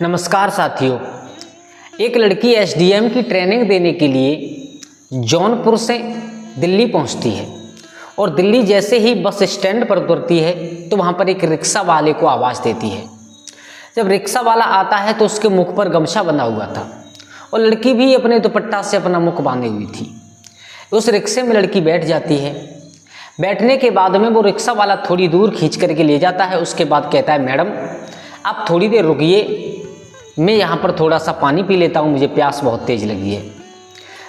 नमस्कार साथियों। एक लड़की एसडीएम की ट्रेनिंग देने के लिए जौनपुर से दिल्ली पहुंचती है और दिल्ली जैसे ही बस स्टैंड पर उतरती है तो वहां पर एक रिक्शा वाले को आवाज़ देती है। जब रिक्शा वाला आता है तो उसके मुख पर गमछा बंधा हुआ था और लड़की भी अपने दुपट्टा से अपना मुख बांधे हुई थी। उस रिक्शे में लड़की बैठ जाती है। बैठने के बाद में वो रिक्शा वाला थोड़ी दूर खींच करके ले जाता है। उसके बाद कहता है, मैडम आप थोड़ी देर रुकिए, मैं यहाँ पर थोड़ा सा पानी पी लेता हूँ, मुझे प्यास बहुत तेज़ लगी है।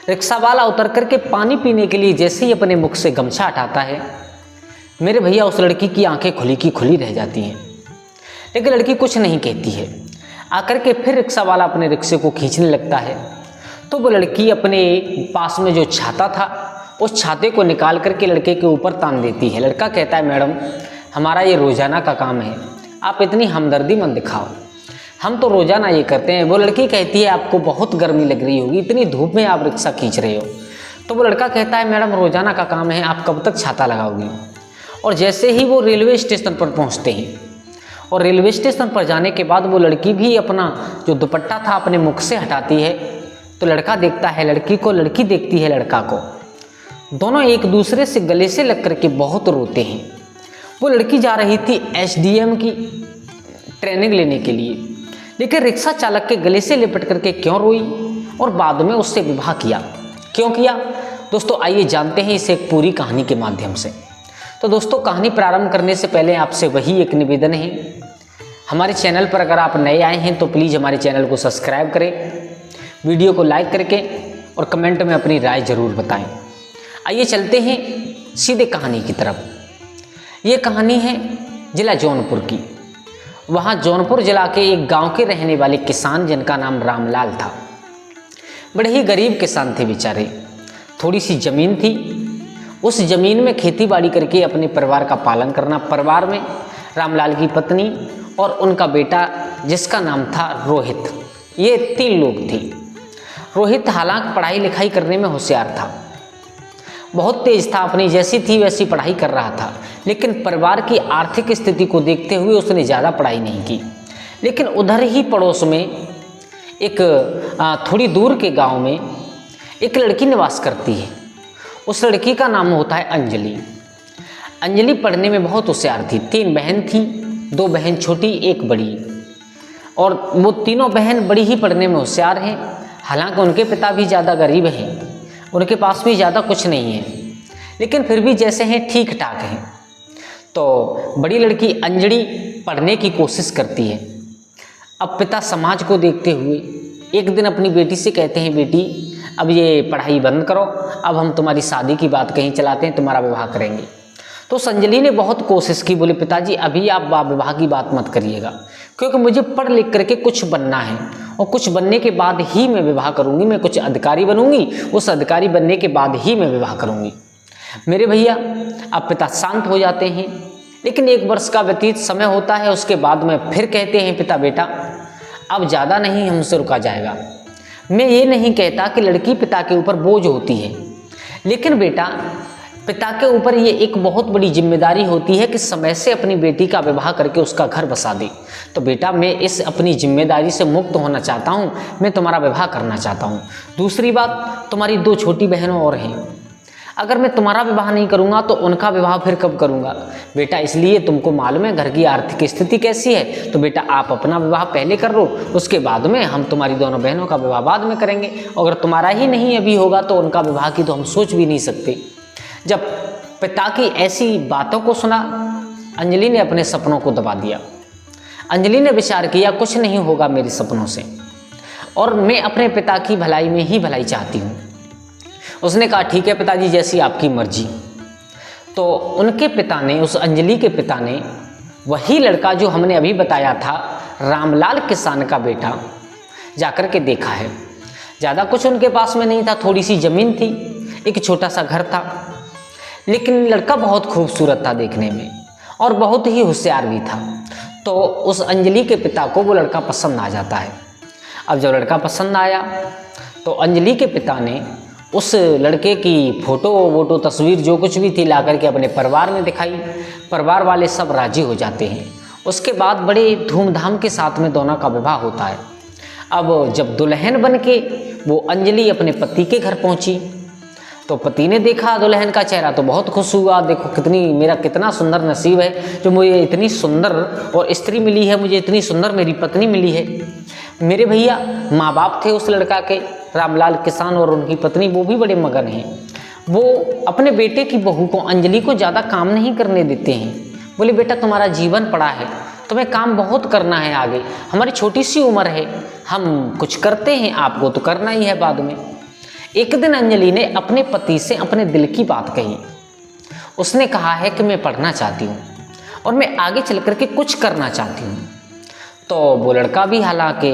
रिक्शा वाला उतर करके पानी पीने के लिए जैसे ही अपने मुख से गमछा हटाता है, मेरे भैया उस लड़की की आंखें खुली की खुली रह जाती हैं। लेकिन लड़की कुछ नहीं कहती है। आकर के फिर रिक्शा वाला अपने रिक्शे को खींचने लगता है तो वो लड़की अपने पास में जो छाता था उस छाते को निकाल करके लड़के के ऊपर तान देती है। लड़का कहता है, मैडम हमारा ये रोज़ाना का काम है, आप इतनी हमदर्दी मत दिखाओ, हम तो रोज़ाना ये करते हैं। वो लड़की कहती है, आपको बहुत गर्मी लग रही होगी, इतनी धूप में आप रिक्शा खींच रहे हो। तो वो लड़का कहता है, मैडम रोज़ाना का काम है, आप कब तक छाता लगाओगी। और जैसे ही वो रेलवे स्टेशन पर पहुंचते हैं और रेलवे स्टेशन पर जाने के बाद वो लड़की भी अपना जो दुपट्टा था अपने मुख से हटाती है तो लड़का देखता है लड़की को, लड़की देखती है लड़का को। दोनों एक दूसरे से गले से लग करके बहुत रोते हैं। वो लड़की जा रही थी एसडीएम की ट्रेनिंग लेने के लिए, लेकिन रिक्शा चालक के गले से लिपट करके क्यों रोई और बाद में उससे विवाह किया, क्यों किया? दोस्तों आइए जानते हैं इसे एक पूरी कहानी के माध्यम से। तो दोस्तों कहानी प्रारंभ करने से पहले आपसे वही एक निवेदन है, हमारे चैनल पर अगर आप नए आए हैं तो प्लीज़ हमारे चैनल को सब्सक्राइब करें, वीडियो को लाइक करके और कमेंट में अपनी राय ज़रूर बताएं। आइए चलते हैं सीधे कहानी की तरफ। ये कहानी है जिला जौनपुर की। वहाँ जौनपुर जिला के एक गांव के रहने वाले किसान जिनका नाम रामलाल था। बड़े ही गरीब किसान थे बेचारे। थोड़ी सी ज़मीन थी, उस ज़मीन में खेती बाड़ी करके अपने परिवार का पालन करना। परिवार में रामलाल की पत्नी और उनका बेटा जिसका नाम था रोहित, ये 3 लोग थे। रोहित हालांकि पढ़ाई लिखाई करने में होशियार था, बहुत तेज था, अपनी जैसी थी वैसी पढ़ाई कर रहा था, लेकिन परिवार की आर्थिक स्थिति को देखते हुए उसने ज़्यादा पढ़ाई नहीं की। लेकिन उधर ही पड़ोस में एक थोड़ी दूर के गांव में एक लड़की निवास करती है। उस लड़की का नाम होता है अंजलि। अंजलि पढ़ने में बहुत होशियार थी। 3 बहन थी, 2 बहन छोटी, 1 बड़ी, और वो तीनों बहन बड़ी ही पढ़ने में होशियार हैं। हालांकि उनके पिता भी ज़्यादा गरीब हैं, उनके पास भी ज़्यादा कुछ नहीं है, लेकिन फिर भी जैसे हैं ठीक ठाक हैं। तो बड़ी लड़की अंजलि पढ़ने की कोशिश करती है। अब पिता समाज को देखते हुए एक दिन अपनी बेटी से कहते हैं, बेटी अब ये पढ़ाई बंद करो, अब हम तुम्हारी शादी की बात कहीं चलाते हैं, तुम्हारा विवाह करेंगे। तो अंजलि ने बहुत कोशिश की, बोले पिताजी अभी आप विवाह की बात मत करिएगा, क्योंकि मुझे पढ़ लिख करके कुछ बनना है और कुछ बनने के बाद ही मैं विवाह करूंगी, मैं कुछ अधिकारी बनूंगी, उस अधिकारी बनने के बाद ही मैं विवाह करूंगी। मेरे भैया अब पिता शांत हो जाते हैं, लेकिन 1 वर्ष का व्यतीत समय होता है। उसके बाद में फिर कहते हैं, पिता बेटा अब ज़्यादा नहीं हमसे रुका जाएगा। मैं ये नहीं कहता कि लड़की पिता के ऊपर बोझ होती है, लेकिन बेटा पिता के ऊपर ये एक बहुत बड़ी जिम्मेदारी होती है कि समय से अपनी बेटी का विवाह करके उसका घर बसा दे। तो बेटा मैं इस अपनी जिम्मेदारी से मुक्त होना चाहता हूँ, मैं तुम्हारा विवाह करना चाहता हूँ। दूसरी बात, तुम्हारी 2 छोटी बहनों और हैं, अगर मैं तुम्हारा विवाह नहीं करूँगा तो उनका विवाह फिर कब करूँगा? बेटा इसलिए तुमको मालूम है घर की आर्थिक स्थिति कैसी है, तो बेटा आप अपना विवाह पहले कर लो, उसके बाद में हम तुम्हारी दोनों बहनों का विवाह बाद में करेंगे। अगर तुम्हारा ही नहीं अभी होगा तो उनका विवाह की तो हम सोच भी नहीं सकते। जब पिता की ऐसी बातों को सुना, अंजलि ने अपने सपनों को दबा दिया। अंजलि ने विचार किया, कुछ नहीं होगा मेरे सपनों से, और मैं अपने पिता की भलाई में ही भलाई चाहती हूँ। उसने कहा, ठीक है पिताजी, जैसी आपकी मर्जी। तो उनके पिता ने, उस अंजलि के पिता ने वही लड़का जो हमने अभी बताया था रामलाल किसान का बेटा, जाकर के देखा है। ज़्यादा कुछ उनके पास में नहीं था, थोड़ी सी ज़मीन थी, एक छोटा सा घर था, लेकिन लड़का बहुत खूबसूरत था देखने में और बहुत ही होशियार भी था। तो उस अंजलि के पिता को वो लड़का पसंद आ जाता है। अब जब लड़का पसंद आया तो अंजलि के पिता ने उस लड़के की फ़ोटो तस्वीर जो कुछ भी थी ला करके अपने परिवार में दिखाई। परिवार वाले सब राज़ी हो जाते हैं उसके बाद बड़े धूमधाम के साथ में दोनों का विवाह होता है। अब जब दुल्हन बन के वो अंजलि अपने पति के घर पहुंची तो पति ने देखा दुल्हन का चेहरा तो बहुत खुश हुआ, देखो मेरा कितना सुंदर नसीब है जो मुझे इतनी सुंदर और स्त्री मिली है, मुझे इतनी सुंदर मेरी पत्नी मिली है। मेरे भैया माँ बाप थे उस लड़का के, रामलाल किसान और उनकी पत्नी वो भी बड़े मगन हैं। वो अपने बेटे की बहू को अंजलि को ज़्यादा काम नहीं करने देते हैं। बोले बेटा तुम्हारा जीवन पड़ा है, तुम्हें काम बहुत करना है आगे, हमारी छोटी सी उम्र है, हम कुछ करते हैं, आपको तो करना ही है बाद में। एक दिन अंजलि ने अपने पति से अपने दिल की बात कही। उसने कहा है कि मैं पढ़ना चाहती हूँ और मैं आगे चल कर के कुछ करना चाहती हूँ। तो वो लड़का भी हालांकि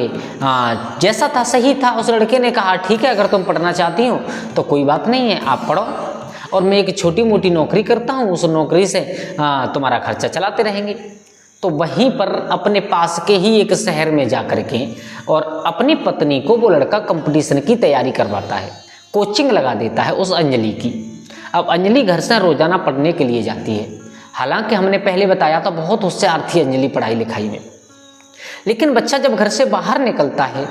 जैसा था सही था, उस लड़के ने कहा ठीक है अगर तुम पढ़ना चाहती हो तो कोई बात नहीं है, आप पढ़ो और मैं एक छोटी मोटी नौकरी करता हूँ, उस नौकरी से तुम्हारा खर्चा चलाते रहेंगे। तो वहीं पर अपने पास के ही एक शहर में जा कर के और अपनी पत्नी को वो लड़का कंपटीशन की तैयारी करवाता है, कोचिंग लगा देता है उस अंजलि की। अब अंजलि घर से रोजाना पढ़ने के लिए जाती है। हालांकि हमने पहले बताया था बहुत होशियार थी अंजलि पढ़ाई लिखाई में, लेकिन बच्चा जब घर से बाहर निकलता है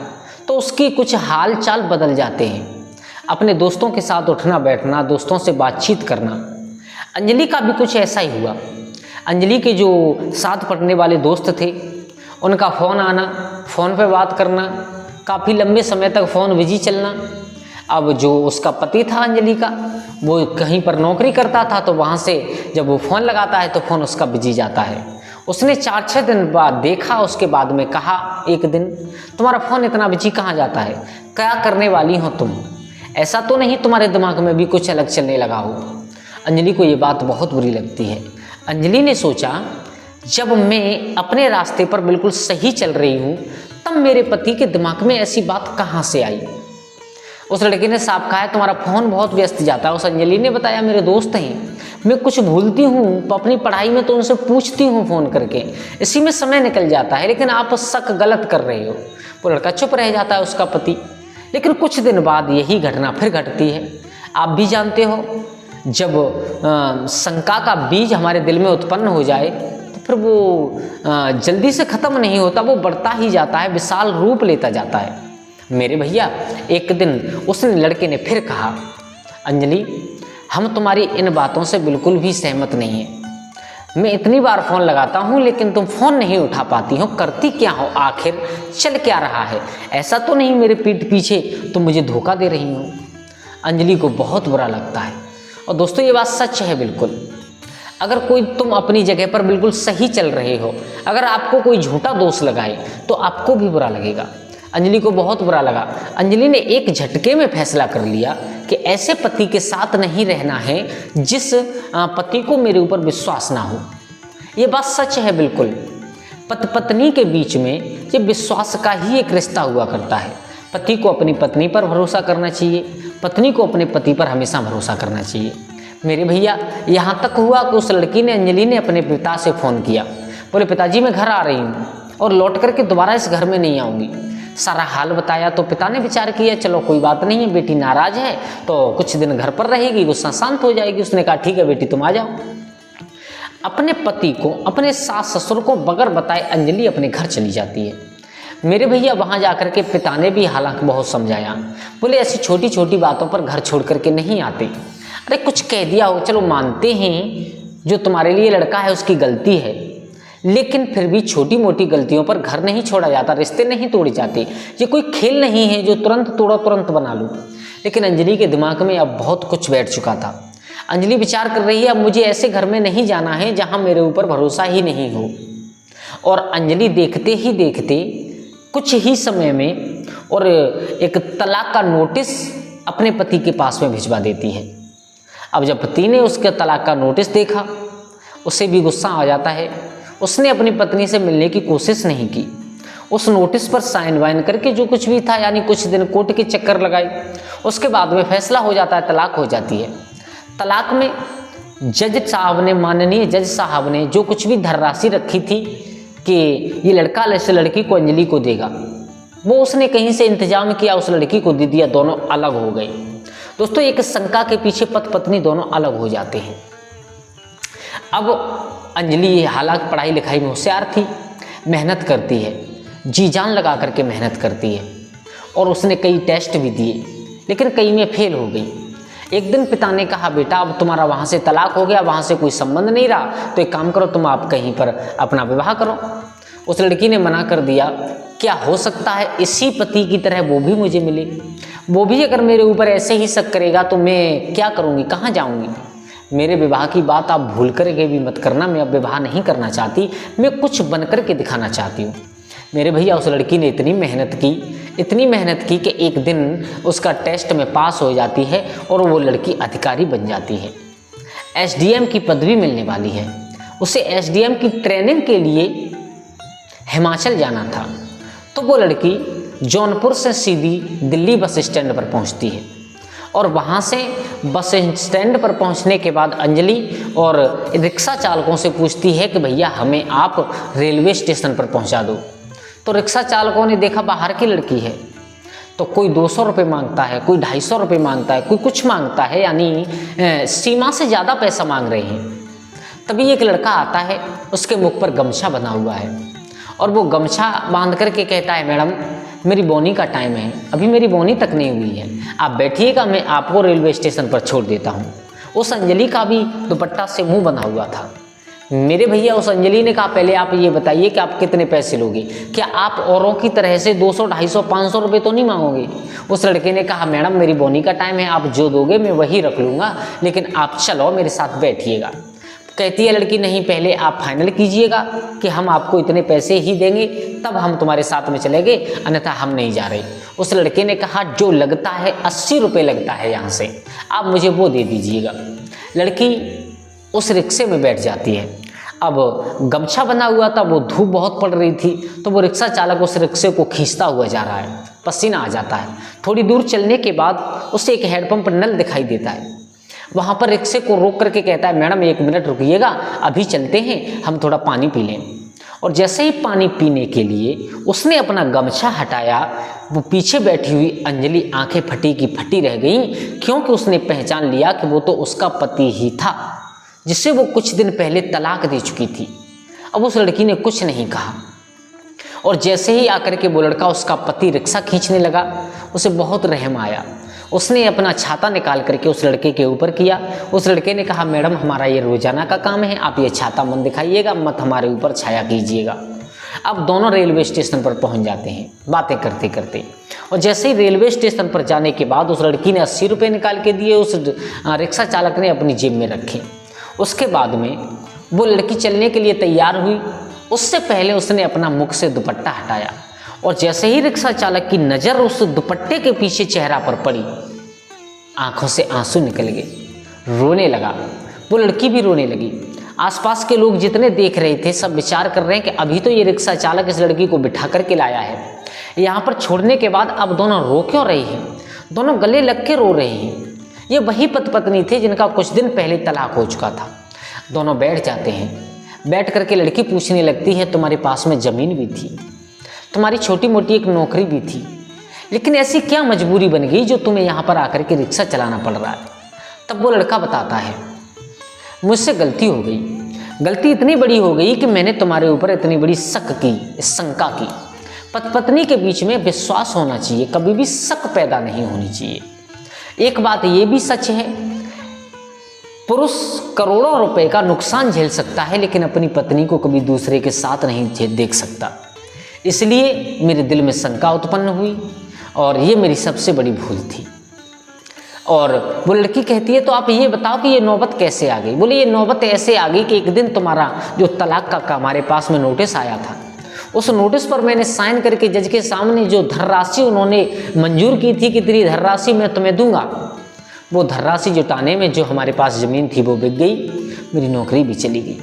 तो उसकी कुछ हाल चाल बदल जाते हैं। अपने दोस्तों के साथ उठना बैठना, दोस्तों से बातचीत करना, अंजलि का भी कुछ ऐसा ही हुआ। अंजलि के जो साथ पढ़ने वाले दोस्त थे उनका फ़ोन आना, फ़ोन पे बात करना, काफ़ी लंबे समय तक फ़ोन बिजी चलना। अब जो उसका पति था अंजलि का, वो कहीं पर नौकरी करता था, तो वहाँ से जब वो फ़ोन लगाता है तो फ़ोन उसका बिजी जाता है। उसने 4-6 दिन बाद देखा, उसके बाद में कहा एक दिन तुम्हारा फ़ोन इतना बिजी कहाँ जाता है, क्या करने वाली हो तुम, ऐसा तो नहीं तुम्हारे दिमाग में भी कुछ अलग चलने लगा हो। अंजलि को ये बात बहुत बुरी लगती है। अंजलि ने सोचा जब मैं अपने रास्ते पर बिल्कुल सही चल रही हूँ तब मेरे पति के दिमाग में ऐसी बात कहाँ से आई। उस लड़के ने साफ कहा है तुम्हारा फ़ोन बहुत व्यस्त जाता है। उस अंजलि ने बताया मेरे दोस्त हैं, मैं कुछ भूलती हूँ अपनी पढ़ाई में तो उनसे पूछती हूँ फ़ोन करके, इसी में समय निकल जाता है, लेकिन आप शक गलत कर रहे हो। वो लड़का चुप रह जाता है उसका पति। लेकिन कुछ दिन बाद यही घटना फिर घटती है। आप भी जानते हो जब शंका का बीज हमारे दिल में उत्पन्न हो जाए तो फिर वो जल्दी से ख़त्म नहीं होता, वो बढ़ता ही जाता है, विशाल रूप लेता जाता है। मेरे भैया एक दिन उस लड़के ने फिर कहा अंजलि हम तुम्हारी इन बातों से बिल्कुल भी सहमत नहीं है, मैं इतनी बार फ़ोन लगाता हूँ लेकिन तुम फ़ोन नहीं उठा पाती हो, करती क्या हो, आखिर चल क्या रहा है, ऐसा तो नहीं मेरे पीठ पीछे तुम मुझे धोखा दे रही हो। अंजलि को बहुत बुरा लगता है। और दोस्तों ये बात सच है बिल्कुल। अगर कोई तुम अपनी जगह पर बिल्कुल सही चल रहे हो, अगर आपको कोई झूठा दोष लगाए तो आपको भी बुरा लगेगा। अंजलि को बहुत बुरा लगा। अंजलि ने एक झटके में फैसला कर लिया कि ऐसे पति के साथ नहीं रहना है जिस पति को मेरे ऊपर विश्वास ना हो। ये बात सच है बिल्कुल। पति पत्नी के बीच में ये विश्वास का ही एक रिश्ता हुआ करता है। पति को अपनी पत्नी पर भरोसा करना चाहिए, पत्नी को अपने पति पर हमेशा भरोसा करना चाहिए। मेरे भैया यहाँ तक हुआ कि उस लड़की ने अंजलि ने अपने पिता से फ़ोन किया, बोले पिताजी मैं घर आ रही हूँ और लौट करके दोबारा इस घर में नहीं आऊँगी। सारा हाल बताया तो पिता ने विचार किया चलो कोई बात नहीं है, बेटी नाराज़ है तो कुछ दिन घर पर रहेगी, गुस्सा शांत हो जाएगी। उसने कहा ठीक है बेटी तुम आ जाओ। अपने पति को, अपने सास ससुर को बगैर बताए अंजलि अपने घर चली जाती है। मेरे भैया वहाँ जाकर के पिता ने भी हालांकि बहुत समझाया, बोले ऐसी छोटी छोटी बातों पर घर छोड़ करके नहीं आते, अरे कुछ कह दिया हो, चलो मानते हैं जो तुम्हारे लिए लड़का है उसकी गलती है, लेकिन फिर भी छोटी मोटी गलतियों पर घर नहीं छोड़ा जाता, रिश्ते नहीं तोड़े जाते। ये कोई खेल नहीं है जो तुरंत तोड़ो तुरंत बना लो। लेकिन अंजलि के दिमाग में अब बहुत कुछ बैठ चुका था। अंजलि विचार कर रही है अब मुझे ऐसे घर में नहीं जाना है जहाँ मेरे ऊपर भरोसा ही नहीं हो। और अंजलि देखते ही देखते कुछ ही समय में और एक तलाक का नोटिस अपने पति के पास में भिजवा देती है। अब जब पति ने उसके तलाक का नोटिस देखा उसे भी गुस्सा आ जाता है। उसने अपनी पत्नी से मिलने की कोशिश नहीं की। उस नोटिस पर साइन वाइन करके जो कुछ भी था, यानी कुछ दिन कोर्ट के चक्कर लगाए, उसके बाद में फैसला हो जाता है, तलाक हो जाती है। तलाक में जज साहब ने, माननीय जज साहब ने जो कुछ भी धनराशि रखी थी कि ये लड़का ऐसे लड़की को अंजलि को देगा, वो उसने कहीं से इंतजाम किया, उस लड़की को दे दिया, दोनों अलग हो गए। दोस्तों एक शंका के पीछे पति पत्नी दोनों अलग हो जाते हैं। अब अंजलि हालांकि पढ़ाई लिखाई में होशियार थी, मेहनत करती है, जी जान लगा करके मेहनत करती है, और उसने कई टेस्ट भी दिए लेकिन कई में फेल हो गई। एक दिन पिता ने कहा, बेटा अब तुम्हारा वहाँ से तलाक हो गया, वहाँ से कोई संबंध नहीं रहा, तो एक काम करो, तुम आप कहीं पर अपना विवाह करो। उस लड़की ने मना कर दिया, क्या हो सकता है इसी पति की तरह वो भी मुझे मिले, वो भी अगर मेरे ऊपर ऐसे ही शक करेगा तो मैं क्या करूँगी, कहाँ जाऊँगी। मेरे विवाह की बात आप भूल करके भी मत करना, मैं अब विवाह नहीं करना चाहती, मैं कुछ बन कर के दिखाना चाहती हूँ। मेरे भैया उस लड़की ने इतनी मेहनत की कि एक दिन उसका टेस्ट में पास हो जाती है और वो लड़की अधिकारी बन जाती है, एसडीएम की पदवी मिलने वाली है। उसे एसडीएम की ट्रेनिंग के लिए हिमाचल जाना था, तो वो लड़की जौनपुर से सीधी दिल्ली बस स्टैंड पर पहुंचती है, और वहाँ से बस स्टैंड पर पहुँचने के बाद अंजलि और रिक्शा चालकों से पूछती है कि भैया हमें आप रेलवे स्टेशन पर पहुँचा दो। तो रिक्शा चालकों ने देखा बाहर की लड़की है, तो कोई 200 रुपये मांगता है, कोई 250 रुपये मांगता है, कोई कुछ मांगता है, यानी सीमा से ज़्यादा पैसा मांग रहे हैं। तभी एक लड़का आता है, उसके मुख पर गमछा बना हुआ है, और वो गमछा बांध करके कहता है, मैडम मेरी बोनी का टाइम है, अभी मेरी बोनी तक नहीं हुई है, आप बैठिएगा, मैं आपको रेलवे स्टेशन पर छोड़ देता हूँ। उस अंजलि का भी दुपट्टा से मुंह बंधा हुआ था। मेरे भैया उस अंजलि ने कहा, पहले आप ये बताइए कि आप कितने पैसे लोगे, क्या आप औरों की तरह से 200, 250, 500 रुपये तो नहीं मांगोगे। उस लड़के ने कहा, मैडम मेरी बोनी का टाइम है, आप जो दोगे मैं वही रख लूँगा, लेकिन आप चलो मेरे साथ बैठिएगा। कहती है लड़की, नहीं पहले आप फाइनल कीजिएगा कि हम आपको इतने पैसे ही देंगे, तब हम तुम्हारे साथ में चलेंगे, अन्यथा हम नहीं जा रहे। उस लड़के ने कहा, जो लगता है 80 रुपये लगता है यहाँ से, आप मुझे वो दे दीजिएगा। लड़की उस रिक्शे में बैठ जाती है। अब गमछा बना हुआ था, वो धूप बहुत पड़ रही थी, तो वो रिक्शा चालक उस रिक्शे को खींचता हुआ जा रहा है, पसीना आ जाता है। थोड़ी दूर चलने के बाद उसे एक हैंडपंप नल दिखाई देता है, वहाँ पर रिक्शे को रोक करके कहता है, मैडम 1 मिनट रुकिएगा, अभी चलते हैं, हम थोड़ा पानी पी लें। और जैसे ही पानी पीने के लिए उसने अपना गमछा हटाया, वो पीछे बैठी हुई अंजलि आंखें फटी की फटी रह गई, क्योंकि उसने पहचान लिया कि वो तो उसका पति ही था, जिससे वो कुछ दिन पहले तलाक दे चुकी थी। अब उस लड़की ने कुछ नहीं कहा, और जैसे ही आकर के वो लड़का, उसका पति, रिक्शा खींचने लगा, उसे बहुत रहम आया। उसने अपना छाता निकाल करके उस लड़के के ऊपर किया। उस लड़के ने कहा, मैडम हमारा ये रोजाना का काम है, आप ये छाता मत दिखाइएगा, मत हमारे ऊपर छाया कीजिएगा। अब दोनों रेलवे स्टेशन पर पहुंच जाते हैं बातें करते करते, और जैसे ही रेलवे स्टेशन पर जाने के बाद उस लड़की ने 80 रुपये निकाल के दिए, उस रिक्शा चालक ने अपनी जेब में रखे। उसके बाद में वो लड़की चलने के लिए तैयार हुई, उससे पहले उसने अपना मुख से दुपट्टा हटाया, और जैसे ही रिक्शा चालक की नज़र उस दुपट्टे के पीछे चेहरा पर पड़ी, आंखों से आंसू निकल गए, रोने लगा। वो लड़की भी रोने लगी। आसपास के लोग जितने देख रहे थे सब विचार कर रहे हैं कि अभी तो ये रिक्शा चालक इस लड़की को बिठा करके लाया है, यहाँ पर छोड़ने के बाद अब दोनों रो क्यों रही हैं, दोनों गले लग के रो रहे हैं। ये वही पति पत्नी थे जिनका कुछ दिन पहले तलाक हो चुका था। दोनों बैठ जाते हैं। बैठ करके लड़की पूछने लगती है, तुम्हारे पास में ज़मीन भी थी, तुम्हारी छोटी मोटी एक नौकरी भी थी, लेकिन ऐसी क्या मजबूरी बन गई जो तुम्हें यहाँ पर आकर के रिक्शा चलाना पड़ रहा है। तब वो लड़का बताता है, मुझसे गलती हो गई, गलती इतनी बड़ी हो गई कि मैंने तुम्हारे ऊपर इतनी बड़ी शंका की। पति पत्नी के बीच में विश्वास होना चाहिए, कभी भी शक पैदा नहीं होनी चाहिए। एक बात ये भी सच है, पुरुष करोड़ों रुपए का नुकसान झेल सकता है, लेकिन अपनी पत्नी को कभी दूसरे के साथ नहीं देख सकता। इसलिए मेरे दिल में शंका उत्पन्न हुई, और ये मेरी सबसे बड़ी भूल थी। और वो लड़की कहती है, तो आप ये बताओ कि ये नौबत कैसे आ गई। बोले, ये नौबत ऐसे आ गई कि एक दिन तुम्हारा जो तलाक का हमारे पास में नोटिस आया था, उस नोटिस पर मैंने साइन करके जज के सामने जो धनराशि उन्होंने मंजूर की थी कि तेरी धनराशि मैं तुम्हें दूंगा, वो धनराशि जुटाने में जो हमारे पास ज़मीन थी वो बिक गई, मेरी नौकरी भी चली गई।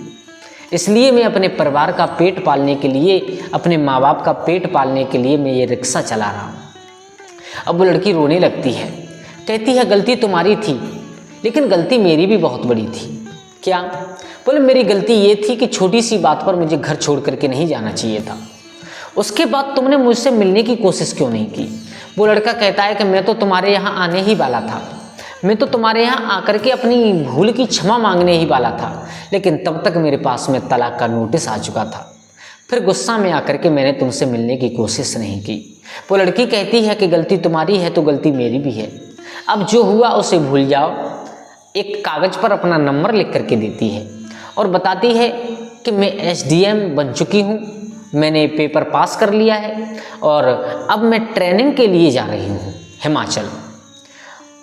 इसलिए मैं अपने परिवार का पेट पालने के लिए, अपने माँ बाप का पेट पालने के लिए मैं ये रिक्शा चला रहा हूँ। अब वो लड़की रोने लगती है, कहती है, गलती तुम्हारी थी, लेकिन गलती मेरी भी बहुत बड़ी थी। क्या? बोले, मेरी गलती ये थी कि छोटी सी बात पर मुझे घर छोड़ करके नहीं जाना चाहिए था। उसके बाद तुमने मुझसे मिलने की कोशिश क्यों नहीं की? वो लड़का कहता है कि मैं तो तुम्हारे यहाँ आने ही वाला था, मैं तो तुम्हारे यहाँ आकर के अपनी भूल की क्षमा मांगने ही वाला था, लेकिन तब तक मेरे पास में तलाक का नोटिस आ चुका था। फिर गुस्सा में आकर के मैंने तुमसे मिलने की कोशिश नहीं की। वो लड़की कहती है कि गलती तुम्हारी है तो गलती मेरी भी है, अब जो हुआ उसे भूल जाओ। एक कागज़ पर अपना नंबर लिख करके देती है और बताती है कि मैं SDM बन चुकी हूँ, मैंने पेपर पास कर लिया है और अब मैं ट्रेनिंग के लिए जा रही हूँ हिमाचल,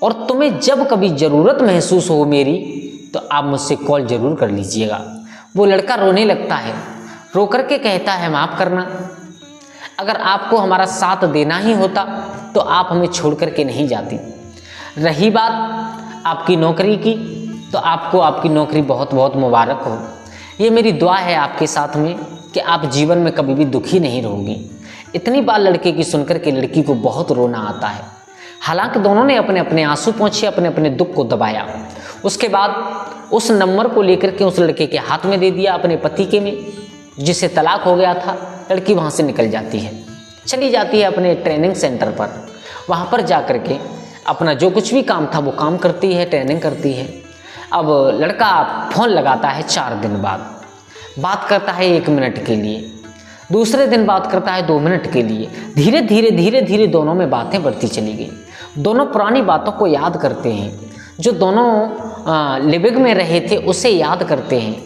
और तुम्हें जब कभी ज़रूरत महसूस हो मेरी तो आप मुझसे कॉल ज़रूर कर लीजिएगा। वो लड़का रोने लगता है, रो कर के कहता है माफ़ करना, अगर आपको हमारा साथ देना ही होता तो आप हमें छोड़ कर के नहीं जाती। रही बात आपकी नौकरी की, तो आपको आपकी नौकरी बहुत बहुत मुबारक हो। ये मेरी दुआ है आपके साथ में कि आप जीवन में कभी भी दुखी नहीं रहोगी। इतनी बार लड़के की सुनकर के लड़की को बहुत रोना आता है। हालांकि दोनों ने अपने अपने आंसू पोंछे, अपने अपने दुख को दबाया। उसके बाद उस नंबर को लेकर के उस लड़के के हाथ में दे दिया, अपने पति के में, जिससे तलाक हो गया था। लड़की वहाँ से निकल जाती है, चली जाती है अपने ट्रेनिंग सेंटर पर। वहाँ पर जा कर के अपना जो कुछ भी काम था वो काम करती है, ट्रेनिंग करती है। अब लड़का फ़ोन लगाता है 4 दिन बाद, बात करता है 1 मिनट के लिए, दूसरे दिन बात करता है 2 मिनट के लिए। धीरे धीरे दोनों में बातें बढ़ती चली गई। दोनों पुरानी बातों को याद करते हैं, जो दोनों लिविंग में रहे थे उसे याद करते हैं,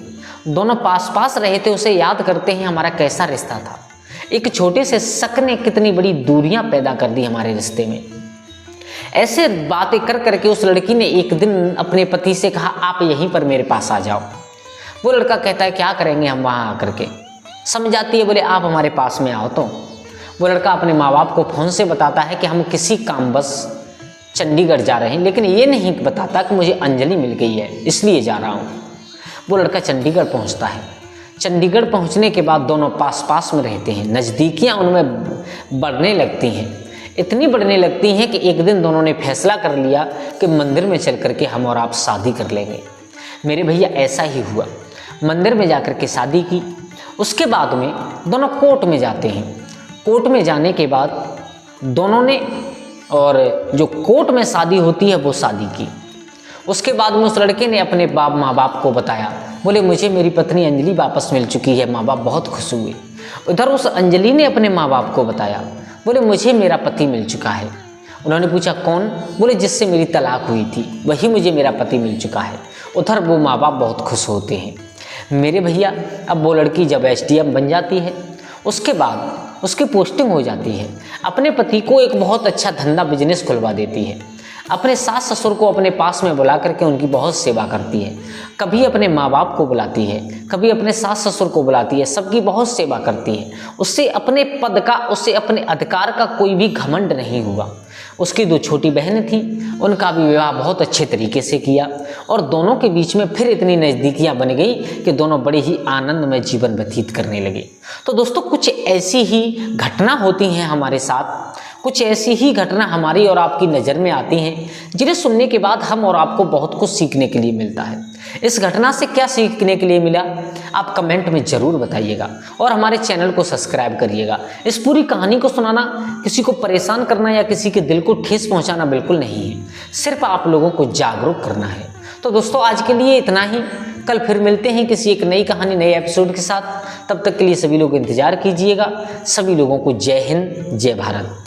दोनों पास रहे थे उसे याद करते हैं हमारा कैसा रिश्ता था। एक छोटे से शक ने कितनी बड़ी दूरियां पैदा कर दी हमारे रिश्ते में। ऐसे बातें कर करके उस लड़की ने एक दिन अपने पति से कहा, आप यहीं पर मेरे पास आ जाओ। वो लड़का कहता है क्या करेंगे हम वहाँ आकर के। समझाती है, बोले आप हमारे पास में आओ। तो वो लड़का अपने माँ बाप को फ़ोन से बताता है कि हम किसी काम बस चंडीगढ़ जा रहे हैं, लेकिन ये नहीं बताता कि मुझे अंजलि मिल गई है इसलिए जा रहा हूँ। वो लड़का चंडीगढ़ पहुँचता है। चंडीगढ़ पहुँचने के बाद दोनों पास में रहते हैं। नज़दीकियाँ उनमें बढ़ने लगती हैं, इतनी बढ़ने लगती हैं कि एक दिन दोनों ने फैसला कर लिया कि मंदिर में चल कर के हम और आप शादी कर लेंगे। मेरे भैया ऐसा ही हुआ, मंदिर में जाकर के शादी की। उसके बाद में दोनों कोर्ट में जाते हैं। कोर्ट में जाने के बाद दोनों ने, और जो कोर्ट में शादी होती है वो शादी की। उसके बाद में उस लड़के ने अपने माँ बाप को बताया, बोले मुझे मेरी पत्नी अंजलि वापस मिल चुकी है। माँ बाप बहुत खुश हुए। उधर उस अंजलि ने अपने माँ बाप को बताया, बोले मुझे मेरा पति मिल चुका है। उन्होंने पूछा कौन? बोले जिससे मेरी तलाक हुई थी वही मुझे मेरा पति मिल चुका है। उधर वो माँ बाप बहुत खुश होते हैं। मेरे भैया अब वो लड़की जब SDM बन जाती है, उसके बाद उसकी पोस्टिंग हो जाती है। अपने पति को एक बहुत अच्छा धंधा बिजनेस खुलवा देती है। अपने सास ससुर को अपने पास में बुला करके उनकी बहुत सेवा करती है। कभी अपने माँ बाप को बुलाती है, कभी अपने सास ससुर को बुलाती है, सबकी बहुत सेवा करती है। उससे अपने पद का, उससे अपने अधिकार का कोई भी घमंड नहीं हुआ। उसकी 2 छोटी बहनें थीं, उनका भी विवाह बहुत अच्छे तरीके से किया और दोनों के बीच में फिर इतनी नज़दीकियाँ बन गई कि दोनों बड़े ही आनंद में जीवन व्यतीत करने लगे। तो दोस्तों कुछ ऐसी ही घटना होती हैं हमारे साथ, कुछ ऐसी ही घटना हमारी और आपकी नज़र में आती हैं जिन्हें सुनने के बाद हम और आपको बहुत कुछ सीखने के लिए मिलता है। इस घटना से क्या सीखने के लिए मिला आप कमेंट में ज़रूर बताइएगा और हमारे चैनल को सब्सक्राइब करिएगा। इस पूरी कहानी को सुनाना किसी को परेशान करना या किसी के दिल को ठेस पहुंचाना बिल्कुल नहीं है, सिर्फ आप लोगों को जागरूक करना है। तो दोस्तों आज के लिए इतना ही। कल फिर मिलते हैं किसी एक नई कहानी, नए एपिसोड के साथ। तब तक के लिए सभी लोग इंतज़ार कीजिएगा। सभी लोगों को जय हिंद, जय भारत।